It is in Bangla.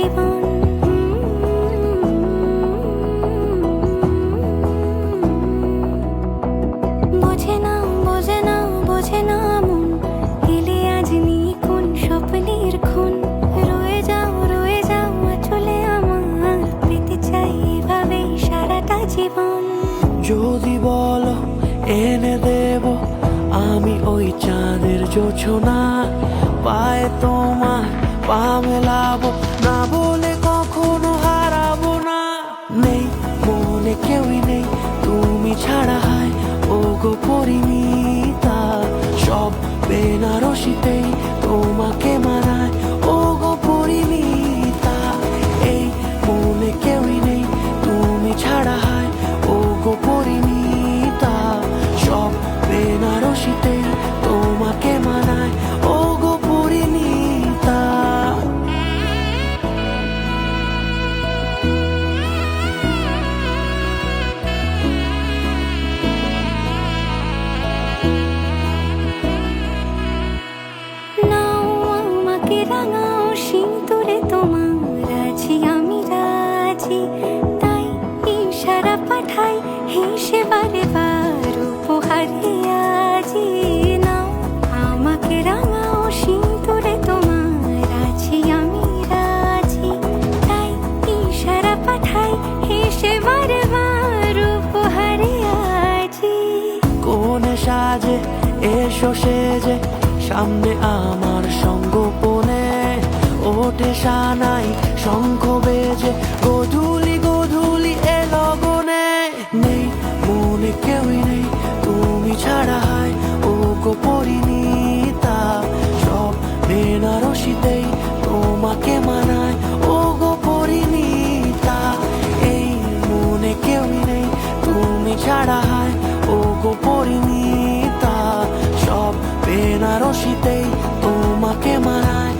জীবন। বোঝে না বোঝে না বোঝে না মন, এলে আজ নিয়ে কোন স্বপ্নের খুন। রয়ে যাও চলে আমার, পেতে চাই এভাবেই সারাটা জীবন। যদি বলো এনে দেব আমি ওই চাঁদের জোছনা, পায়ে তোমার পা মেলাবো, না বলে কখনো হারাবো না। নেই মনে কেউই নেই তুমি ছাড়া, হায় ও গো পরিণীতা। সব বেনারসিতেই তোমাকে মানায় ও গো পরিণীতা। এই মনে কেউই নেই তুমি ছাড়া, হায় ও গো পরিণীতা। সব বেনারসিতেই তোমাকে মানায় ও গো পরিণীতা। নাও আমাকে রাঙাও সিঁদুরে তোমার, আছি আমি রাজি। তাই ইশারা পাঠাই হেসে বারে বার উপহারে আজি। নাও আমাকে রাঙাও সিঁদুরে তোমার, আছি আমি রাজি। তাই ইশারা পাঠাই হেসে বারে বার উপহারে আজি। কোনে সাজে এসো সেজে সামনে আমার সঙ্গোপনে, ওঠে সানাই শঙ্খ বেজে গধূলি গধূলি এ লগনে। নেই মনে কেউই নেই তুমি ছাড়া, হায় ও গো পরিণীতা। সব বেনারসিতেই তোমাকে মানায় ও গো পরিণীতা। এই মনে কেউই নেই তুমি ছাড়া, হায় ও গো পরিণীতা। সব বেনারসিতেই তোমাকে মানায়